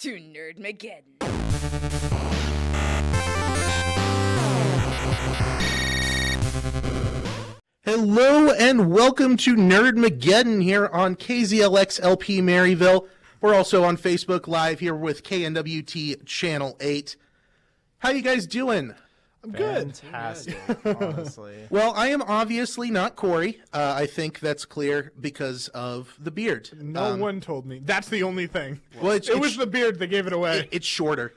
to Nerdmageddon. Hello and welcome to Nerdmageddon here on KZLX LP Maryville. We're also on Facebook Live here with KNWT Channel 8. How you guys doing? I'm good. Fantastic, honestly. Well, I am obviously not Corey. I think that's clear because of the beard. No one told me. That's the only thing. Well, it was the beard that gave it away. It's shorter.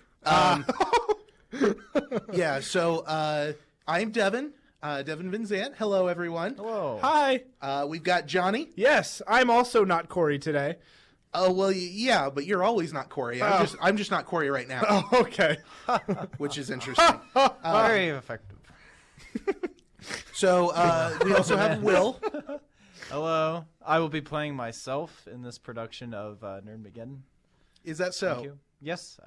Yeah, so I'm Devin. Devin Van Zant. Hello, everyone. Hello. Hi. We've got Johnny. Yes, I'm also not Corey today. Oh, well, yeah, but you're always not Corey. I'm just not Corey right now, Oh, okay. which is interesting. Very effective. So we also have Will. Hello. I will be playing myself in this production of Nerdmageddon. Is that so? Thank you. Yes.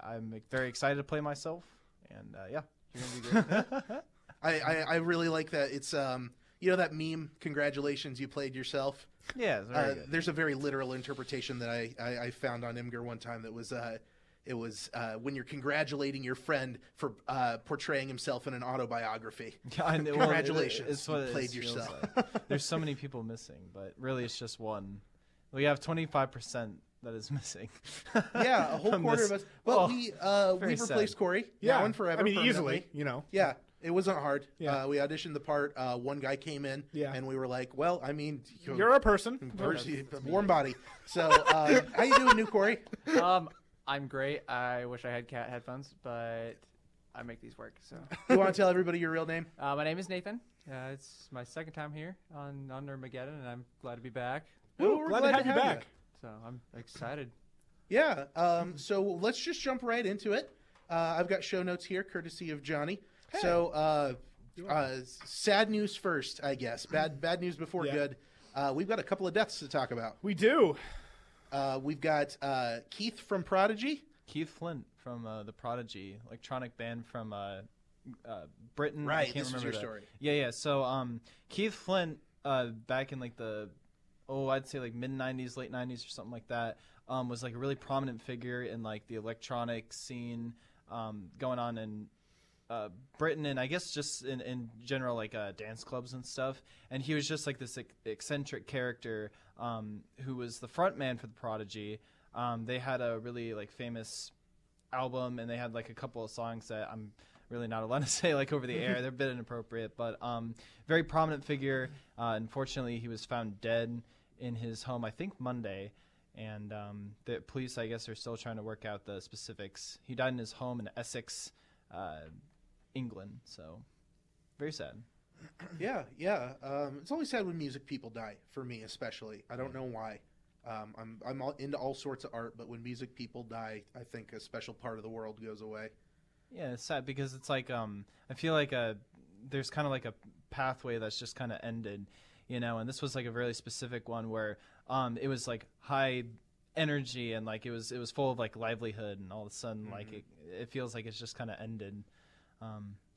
I'm very excited to play myself. And yeah, you're going to be great. I really like that. It's you know that meme, congratulations, you played yourself? Yeah, it's very good. There's a very literal interpretation that I found on Imgur one time that was it was when you're congratulating your friend for portraying himself in an autobiography. Yeah, I know. Congratulations, it's what you played it feels yourself. like. There's so many people missing, but really it's just one. We have 25% that is missing. Yeah, a whole From quarter this- of us. Well, Oh, we replaced sad. Corey. Yeah. Now and forever. I mean, permanently. easily, you know. Yeah, it wasn't hard. Yeah. We auditioned the part. One guy came in, Yeah. and we were like, "Well, I mean, You're a person. warm body." So, how you doing, new Corey? I'm great. I wish I had cat headphones, but I make these work. So, You want to tell everybody your real name? my name is Nathan. It's my second time here on Nerdmageddon, and I'm glad to be back. Well, we're glad to have you back. So I'm excited. Yeah. So let's just jump right into it. I've got show notes here, courtesy of Johnny. Hey. So, sad news first, I guess. Bad news before Yeah. good. We've got a couple of deaths to talk about. We do. We've got Keith from Prodigy. Keith Flint from the Prodigy, electronic band from Britain. I Right, can't this was remember your the- story. Yeah. So Keith Flint, back in like I'd say like mid '90s, late '90s, or something like that, was like a really prominent figure in like the electronic scene going on in Britain, and I guess just in general, like dance clubs and stuff. And he was just like this eccentric character who was the front man for the Prodigy. They had a really like famous album, and they had like a couple of songs that I'm really not allowed to say like over the air. They're a bit inappropriate, but very prominent figure. Unfortunately, he was found dead in his home, I think Monday, and the police, I guess, are still trying to work out the specifics. He died in his home in Essex, England, so very sad. Yeah. It's always sad when music people die, for me especially. I don't know why. I'm into all sorts of art, but when music people die, I think a special part of the world goes away. Yeah, it's sad because it's like I feel like there's kind of like a pathway that's just kind of ended, you know. And this was like a really specific one where it was like high energy and like it was full of like livelihood, and all of a sudden like it feels like it's just kind of ended.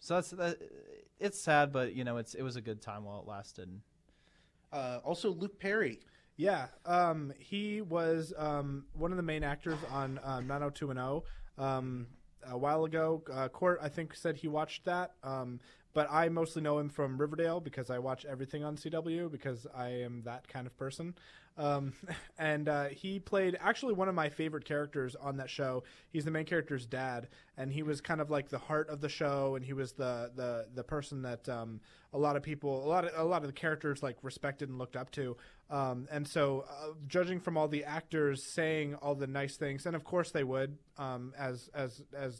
So it's sad, but you know it was a good time while it lasted. Also, Luke Perry. Yeah. He was one of the main actors on 90210. A while ago, Court, I think, said he watched that, but I mostly know him from Riverdale because I watch everything on CW because I am that kind of person. And he played actually one of my favorite characters on that show. He's the main character's dad, and he was kind of like the heart of the show, and he was the person that a lot of the characters like respected and looked up to. And so judging from all the actors saying all the nice things, and of course they would, as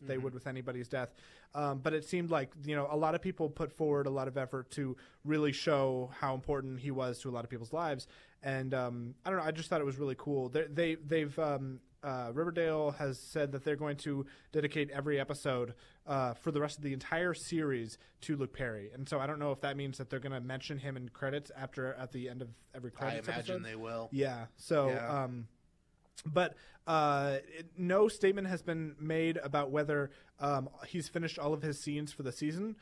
they would with anybody's death, but it seemed like, you know, a lot of people put forward a lot of effort to really show how important he was to a lot of people's lives. And I don't know, I just thought it was really cool. They've Riverdale has said that they're going to dedicate every episode for the rest of the entire series to Luke Perry, and so I don't know if that means that they're going to mention him in credits at the end of every credits. I imagine episode. they will. Yeah. So, Yeah. But no statement has been made about whether he's finished all of his scenes for the season.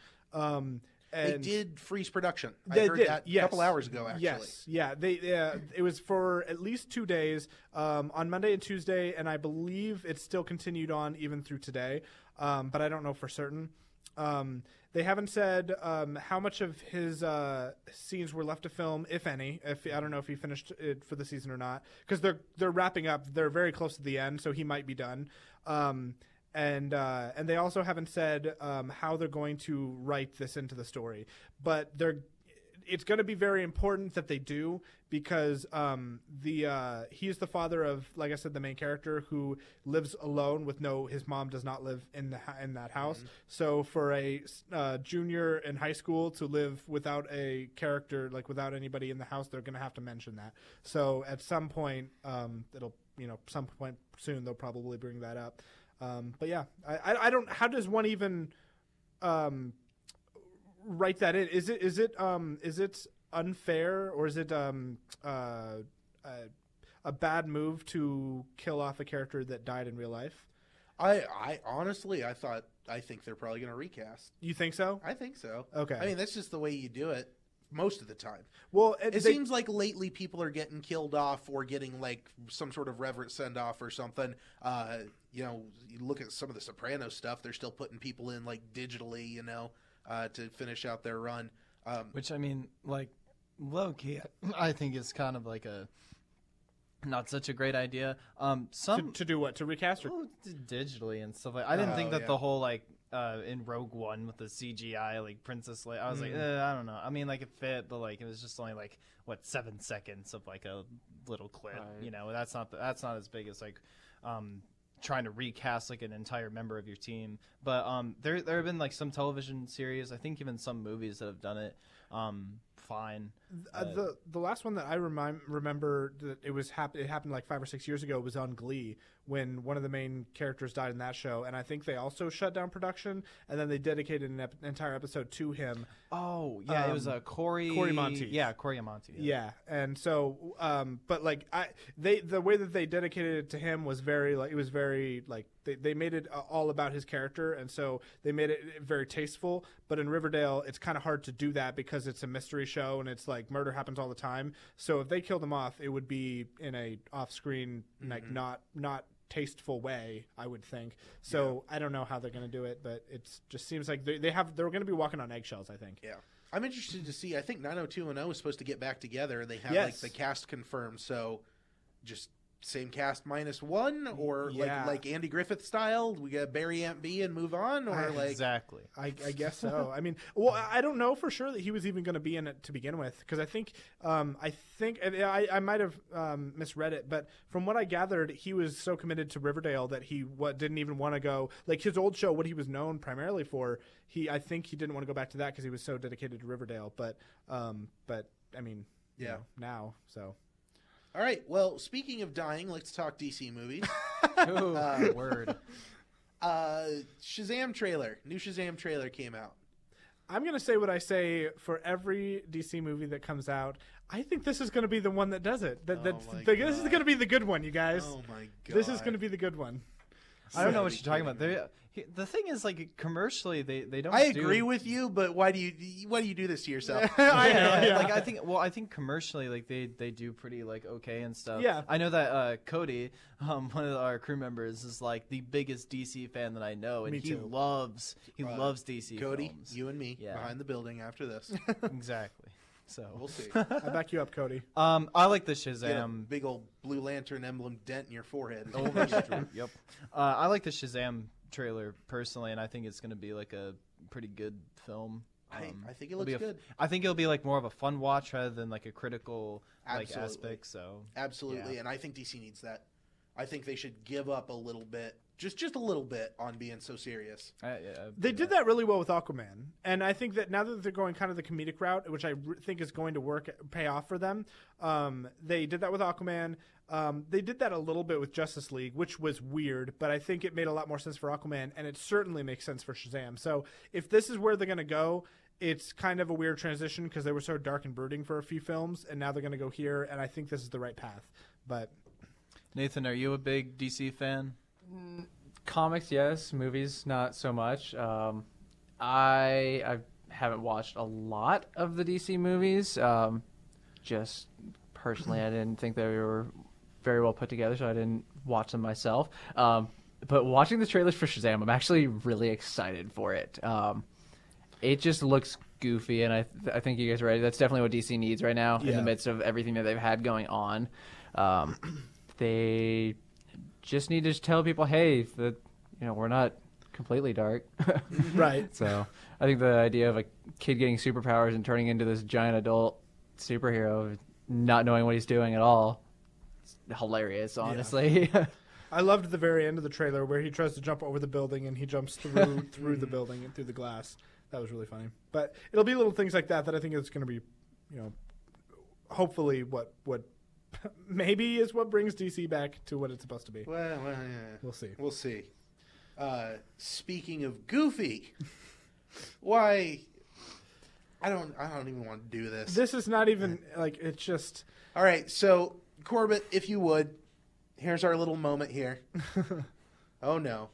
They And did freeze production. They I heard did, that yes. a couple hours ago, actually. Yes, yeah. It was for at least 2 days, on Monday and Tuesday, and I believe it still continued on even through today, but I don't know for certain. They haven't said how much of his scenes were left to film, if any. I don't know if he finished it for the season or not, because they're wrapping up. They're very close to the end, so he might be done. And they also haven't said how they're going to write this into the story, but it's going to be very important that they do, because he's the father of, like I said, the main character who lives alone with his mom does not live in that house. Mm-hmm. So for a junior in high school to live without a character, like without anybody in the house, they're going to have to mention that. So at some point, some point soon they'll probably bring that up. But yeah, I don't. How does one even write that in? Is it unfair, or is it a bad move to kill off a character that died in real life? I honestly, I think they're probably going to recast. You think so? I think so. Okay. I mean, that's just the way you do it most of the time. Well, it seems like lately people are getting killed off or getting like some sort of reverent send off or something. You look at some of the Sopranos stuff; they're still putting people in like digitally, to finish out their run. Which, I mean, like, low-key, I think is kind of like a not such a great idea. To do what? To recast or digitally and stuff like. I didn't think that the whole like in Rogue One with the CGI like Princess Leia. I was like, I don't know. I mean, like it fit, but like it was just only like 7 seconds of like a little clip. Right. That's not as big as like trying to recast like an entire member of your team. But there have been like some television series, I think even some movies that have done it fine. The last one that I remember that it happened like 5 or 6 years ago was on Glee, when one of the main characters died in that show, and I think they also shut down production, and then they dedicated an entire episode to him. Oh yeah, it was Corey Monteith. Yeah, Corey Monteith. Yeah, and so but like the way that they dedicated it to him was very they made it all about his character, and so they made it very tasteful. But in Riverdale, it's kind of hard to do that because it's a mystery show and it's like murder happens all the time. So if they killed him off, it would be in a off-screen, like not tasteful way, I would think. So I don't know how they're going to do it, but it just seems like they're going to be walking on eggshells, I think. Yeah. I'm interested to see. I think 90210 is supposed to get back together, and they have like the cast confirmed. So just same cast minus one, or like Andy Griffith style, we got bury Aunt B and move on, or like exactly. I guess so. I mean, well, I don't know for sure that he was even going to be in it to begin with, because I think I might have misread it, but from what I gathered, he was so committed to Riverdale that he didn't even want to go like his old show, what he was known primarily for. I think he didn't want to go back to that because he was so dedicated to Riverdale. But I mean, now so. All right. Well, speaking of dying, let's talk DC movies. Ooh, word. Shazam trailer. New Shazam trailer came out. I'm going to say what I say for every DC movie that comes out. I think this is going to be the one that does it. This is going to be the good one, you guys. Oh, my God. This is going to to be the good one. I don't know what you're talking about. The thing is, like, commercially, they don't. I agree with you, but why do you do this to yourself? I know. Yeah. Like, I think commercially, like, they do pretty like okay and stuff. Yeah. I know that Cody, one of our crew members, is like the biggest DC fan that I know, and Me too. loves DC. Cody, films. you and me behind the building after this. Exactly. So we'll see. I back you up, Cody. I like the Get a Shazam. big old Blue Lantern emblem dent in your forehead. Oh, that's true. Yep. I like the Shazam trailer personally, and I think it's going to be like a pretty good film. I think it looks good. I think it'll be like more of a fun watch rather than like a critical Absolutely. aspect. So absolutely, and I think DC needs that. I think they should give up a little bit, just a little bit, on being so serious. They did that really well with Aquaman, and I think that now that they're going kind of the comedic route, which I think is going to pay off for them, they did that with Aquaman. They did that a little bit with Justice League, which was weird, but I think it made a lot more sense for Aquaman, and it certainly makes sense for Shazam. So if this is where they're going to go, it's kind of a weird transition because they were so dark and brooding for a few films, and now they're going to go here, and I think this is the right path. But Nathan, are you a big DC fan? Comics, yes. Movies, not so much. I haven't watched a lot of the DC movies. Just personally, I didn't think they were very well put together, so I didn't watch them myself. But watching the trailers for Shazam, I'm actually really excited for it. It just looks goofy, and I think you guys are right. That's definitely what DC needs right now in the midst of everything that they've had going on. They just need to tell people, hey, that we're not completely dark. Right. So I think the idea of a kid getting superpowers and turning into this giant adult superhero, not knowing what he's doing at all, it's hilarious, honestly. Yeah. I loved the very end of the trailer where he tries to jump over the building and he jumps through the building and through the glass. That was really funny. But it'll be little things like that I think is going to be, hopefully what maybe is what brings DC back to what it's supposed to be. Well, yeah. We'll see. We'll see. Speaking of goofy, why? I don't even want to do this. This is not even it's just. All right, so Corbett, if you would, here's our little moment here. Oh no,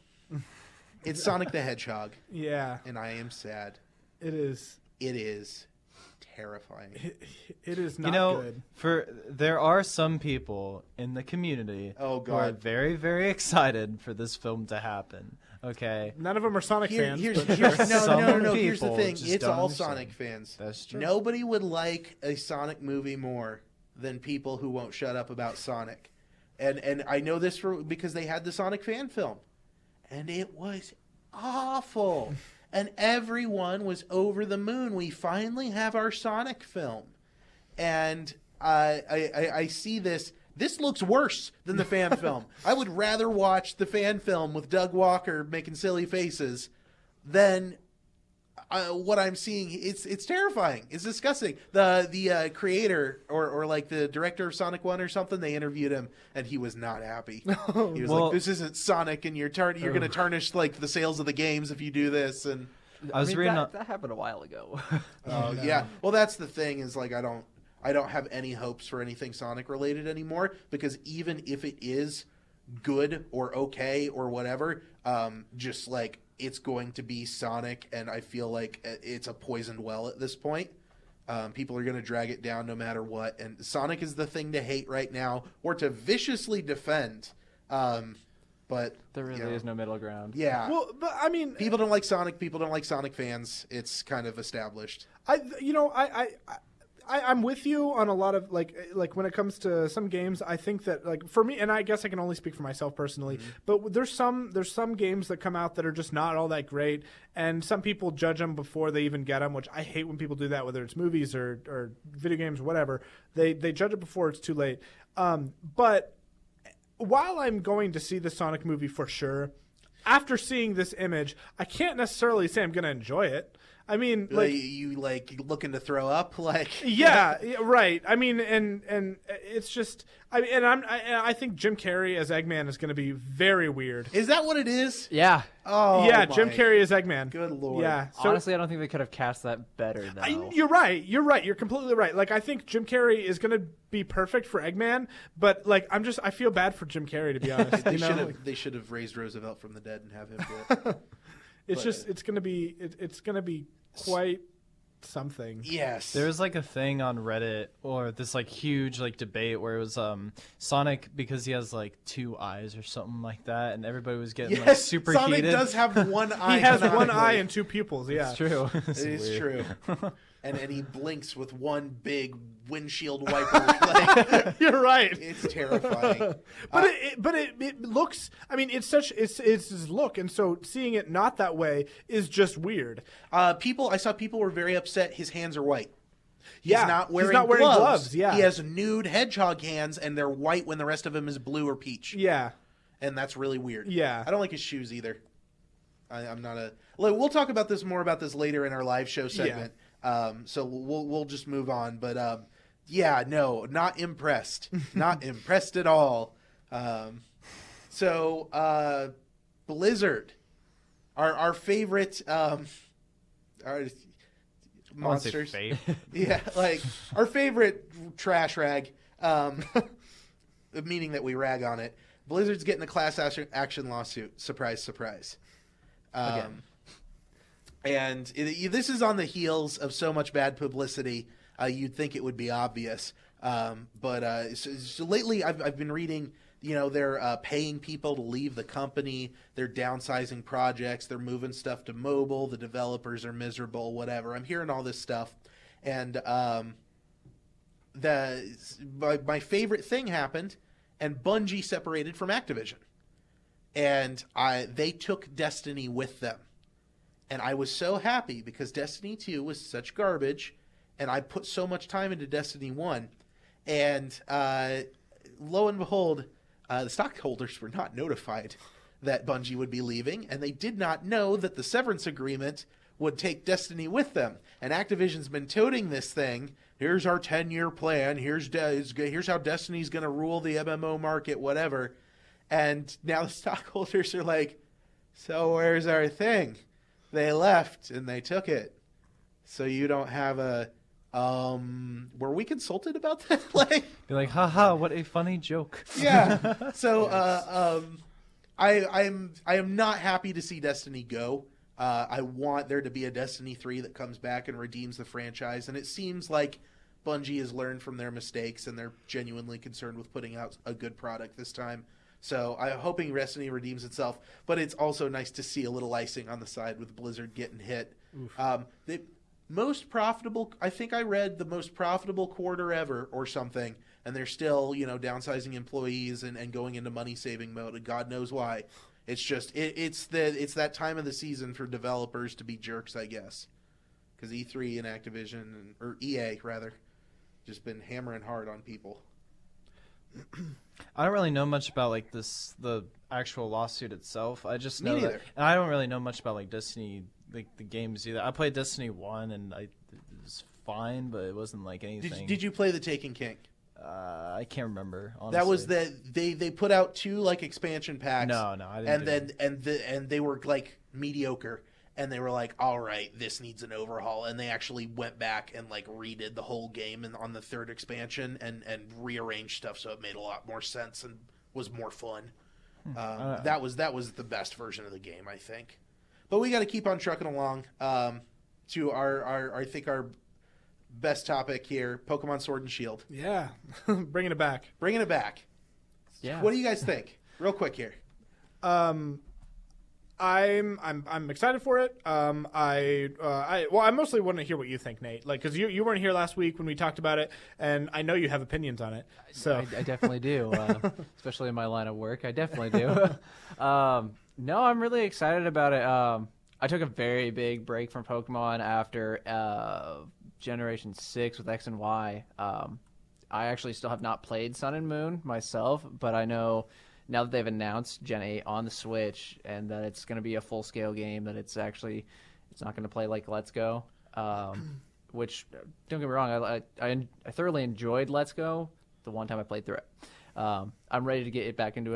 it's Sonic the Hedgehog. Yeah, and I am sad. It is. It is terrifying. It is not good. There are some people in the community who are very, very excited for this film to happen. Okay. None of them are Sonic fans. No. Some Here's the people thing. just It's don't all understand. Sonic fans. That's true. Nobody would like a Sonic movie more than people who won't shut up about Sonic. And I know this because they had the Sonic fan film. And it was awful. And everyone was over the moon. We finally have our Sonic film. And I see this. This looks worse than the fan film. I would rather watch the fan film with Doug Walker making silly faces than what I'm seeing. It's terrifying. It's disgusting. The creator or like the director of Sonic 1 or something, they interviewed him and he was not happy. He was like, "This isn't Sonic, and you're going to tarnish like the sales of the games if you do this." And I mean, that happened a while ago. Oh yeah. Well, that's the thing is like I don't have any hopes for anything Sonic related anymore, because even if it is good or okay or whatever, just like it's going to be Sonic, and I feel like it's a poisoned well at this point. People are going to drag it down no matter what, and Sonic is the thing to hate right now or to viciously defend. But there really is no middle ground. Yeah. Well, but I mean, people don't like Sonic. People don't like Sonic fans. It's kind of established. I'm with you on a lot of like when it comes to some games. I think that like for me, and I guess I can only speak for myself personally, but there's some games that come out that are just not all that great, and some people judge them before they even get them, which I hate when people do that, whether it's movies or video games or whatever. They judge it before it's too late. But while I'm going to see the Sonic movie for sure, after seeing this image, I can't necessarily say I'm going to enjoy it. I mean, like you like looking to throw up, like yeah, right. I mean, and it's just I think Jim Carrey as Eggman is going to be very weird. Is that what it is? Yeah. Oh, yeah, Jim Carrey as Eggman. Good lord. Yeah. So, honestly, I don't think they could have cast that better though. You're right. You're completely right. Like I think Jim Carrey is going to be perfect for Eggman, but like I feel bad for Jim Carrey, to be honest. They should have raised Roosevelt from the dead and have him do it. It's gonna be quite something. Yes. There was like a thing on Reddit or this like huge like debate where it was Sonic, because he has like two eyes or something like that, and everybody was getting like super Sonic heated. does have one eye. He has one eye and two pupils. Yeah, it's true. It is true. And he blinks with one big windshield wiper. Like, you're right. It's terrifying. But it looks. I mean, it's his look, and so seeing it not that way is just weird. I saw people were very upset. His hands are white. He's Yeah, not wearing gloves. Yeah, he has nude hedgehog hands, and they're white when the rest of him is blue or peach. Yeah, and that's really weird. Yeah, I don't like his shoes either. I'm not a. We'll talk about this later in our live show segment. Yeah. So we'll just move on. But yeah, no, not impressed. Not impressed at all. So Blizzard, our favorite our monsters. Yeah, like our favorite trash rag. Meaning that we rag on it. Blizzard's getting a class action lawsuit. Surprise, surprise. And this is on the heels of so much bad publicity. You'd think it would be obvious. But so lately I've been reading, they're paying people to leave the company. They're downsizing projects. They're moving stuff to mobile. The developers are miserable, whatever. I'm hearing all this stuff. And my favorite thing happened, and Bungie separated from Activision. And they took Destiny with them. And I was so happy because Destiny 2 was such garbage, and I put so much time into Destiny 1. And lo and behold, the stockholders were not notified that Bungie would be leaving, and they did not know that the severance agreement would take Destiny with them. And Activision's been toting this thing. Here's our 10-year plan. Here's how Destiny's going to rule the MMO market, whatever. And now the stockholders are like, so where's our thing? They left and they took it. So you don't have a were we consulted about that? Like, Be like, haha, what a funny joke. yeah. So I am not happy to see Destiny go. I want there to be a Destiny 3 that comes back and redeems the franchise, and it seems like Bungie has learned from their mistakes and they're genuinely concerned with putting out a good product this time. So I'm hoping Destiny redeems itself, but it's also nice to see a little icing on the side with Blizzard getting hit. The most profitable, I think I read the most profitable quarter ever or something, and they're still, downsizing employees and going into money saving mode, and God knows why. It's just it's that time of the season for developers to be jerks, I guess, because E3 and Activision or EA rather just been hammering hard on people. I don't really know much about the actual lawsuit itself. I just know neither. and I don't really know much about Destiny, the games either. I played Destiny 1 and it was fine, but it wasn't like anything. Did you play the Taken King? I can't remember. Honestly. That was they put out 2 expansion packs. No, I didn't. And they were mediocre. And they were like, all right, this needs an overhaul. And they actually went back and redid the whole game on the 3rd expansion and rearranged stuff so it made a lot more sense and was more fun. That was the best version of the game, I think. But we got to keep on trucking along to our I think our best topic here, Pokemon Sword and Shield. Yeah, bringing it back. Yeah. What do you guys think? Real quick here. I'm excited for it. I mostly want to hear what you think, Nate. Because you weren't here last week when we talked about it, and I know you have opinions on it. So I definitely do, especially in my line of work. I definitely do. No, I'm really excited about it. I took a very big break from Pokemon after Generation 6 with X and Y. I actually still have not played Sun and Moon myself, but I know now that they've announced Gen 8 on the Switch and that it's going to be a full-scale game, that it's not going to play like Let's Go, which, don't get me wrong, I thoroughly enjoyed Let's Go the one time I played through it. I'm ready to get it back into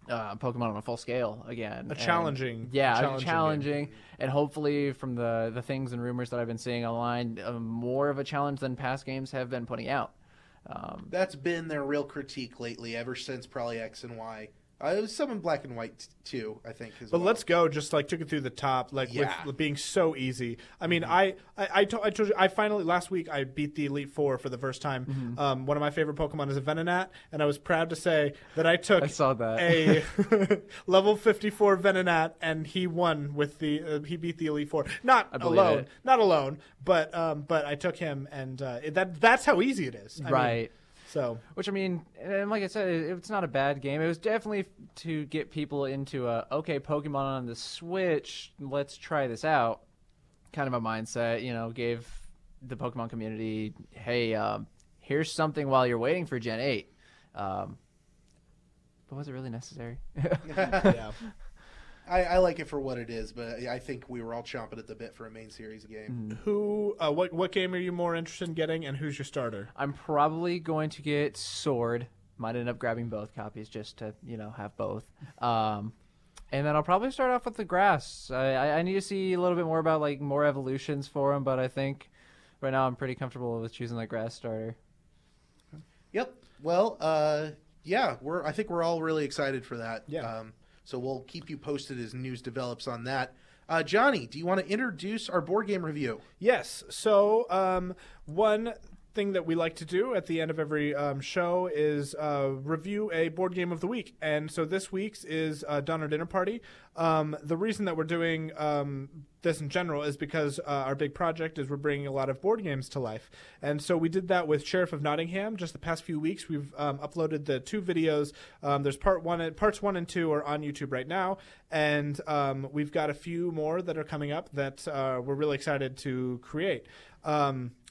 Pokemon on a full scale again. Challenging challenging, and hopefully from the things and rumors that I've been seeing online, more of a challenge than past games have been putting out. That's been their real critique lately, ever since probably X and Y. It was some in Black and White too, I think. But Let's Go just took it through the top, with being so easy. I mean, I told you, I finally last week I beat the Elite Four for the first time. One of my favorite Pokemon is a Venonat, and I was proud to say that I took a level 54 Venonat, and he won with he beat the Elite Four. Not alone, but I took him, and that's how easy it is. I mean, so, which I mean, and like I said, it's not a bad game. It was definitely to get people into Pokemon on the Switch, let's try this out kind of a mindset. Gave the Pokemon community, hey, here's something while you're waiting for Gen 8. But was it really necessary? Yeah. I like it for what it is, but I think we were all chomping at the bit for a main series game. What game are you more interested in getting, and who's your starter? I'm probably going to get Sword. Might end up grabbing both copies just to, have both. And then I'll probably start off with the Grass. I need to see a little bit more about more evolutions for them, but I think right now I'm pretty comfortable with choosing the Grass starter. Yep. Well, I think we're all really excited for that. Yeah. So we'll keep you posted as news develops on that. Johnny, do you want to introduce our board game review? Yes. So one thing that we like to do at the end of every show is review a board game of the week. And so this week's is Donner Dinner Party. The reason that we're doing this in general is because our big project is we're bringing a lot of board games to life. And so we did that with Sheriff of Nottingham just the past few weeks. We've uploaded the 2 videos. There's parts 1 and 2 are on YouTube right now. And we've got a few more that are coming up that we're really excited to create.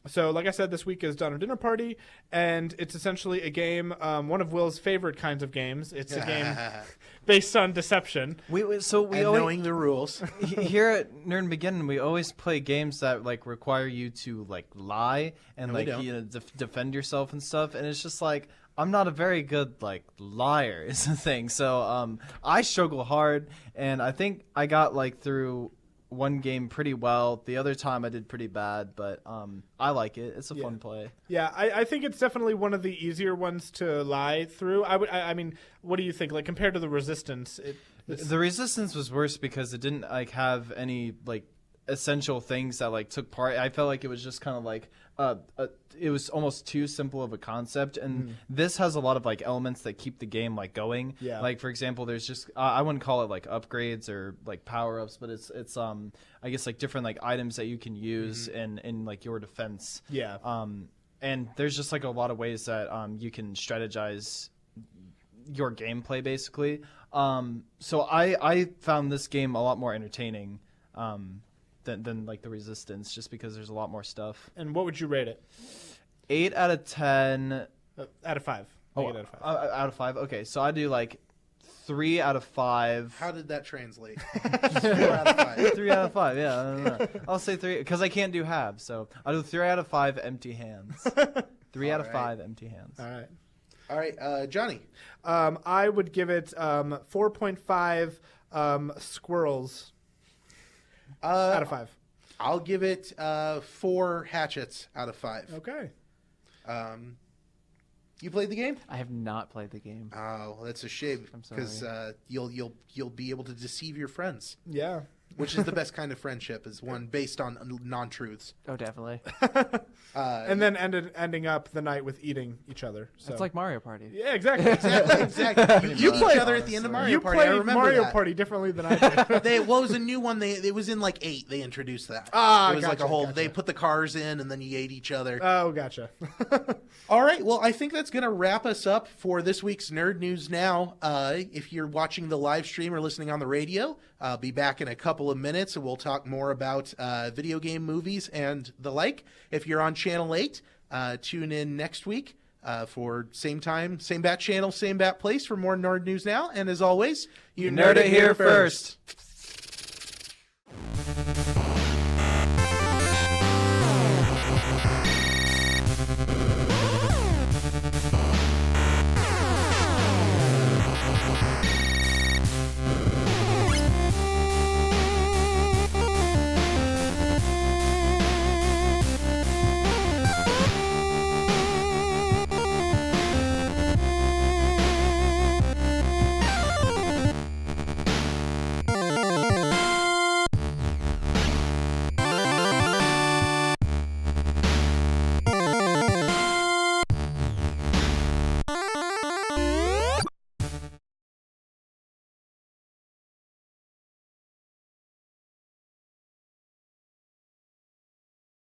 So, like I said, this week is Donner Dinner Party, and it's essentially a game, one of Will's favorite kinds of games. It's a game based on deception. We And always, knowing the rules. here at Nerdmageddon, we always play games that like require you to like lie and No, we like don't. defend yourself and stuff. And it's just like I'm not a very good like liar is the thing. So I struggle hard, and I think I got like through one game pretty well. The other time I did pretty bad, but I like it. It's a fun play. Yeah, I think it's definitely one of the easier ones to lie through. I mean, what do you think? Like, compared to the Resistance, The Resistance was worse because it didn't like have any like essential things that like took part. I felt like it was just kind of like it was almost too simple of a concept, and this has a lot of like elements that keep the game like going. Yeah. Like for example, there's just I wouldn't call it like upgrades or like power ups, but it's I guess like different like items that you can use in like your defense. Yeah. And there's just like a lot of ways that you can strategize your gameplay basically. So I found this game a lot more entertaining than like the Resistance, just because there's a lot more stuff. And what would you rate it? 8 out of 10. Out of 5. Make it out of 5. Out of 5. Okay, so I do like 3 out of 5. How did that translate? 4 out of 5. 3 out of 5. Yeah, I don't know. I'll say 3 because I can't do halves. So I'll do 3 out of 5 empty hands. 3 out of 5 empty hands. All right. All right, Johnny. I would give it 4.5 squirrels out of 5. I'll give it 4 hatchets out of 5. Okay. You played the game? I have not played the game. Oh, that's a shame I'm sorry. because you'll be able to deceive your friends, Yeah. which is the best kind of friendship, is one based on non-truths. Oh, definitely. And then ending up the night with eating each other. So. It's like Mario Party. Yeah, exactly. Exactly. You eat each other at the end of Mario You Party. I played remember Mario that. Party differently than I did. What was a new one? It was in like 8. They introduced that. Ah, it was like a gotcha, whole. gotcha. They put the cars in, and then you ate each other. Oh, gotcha. All right. Well, I think that's going to wrap us up for this week's Nerd News Now. If you're watching the live stream or listening on the radio, I'll be back in a couple of minutes, and we'll talk more about video game movies and the like. If you're on Channel 8, tune in next week for same time, same bat channel, same bat place for more Nerd News Now. And as always, You nerd it here first.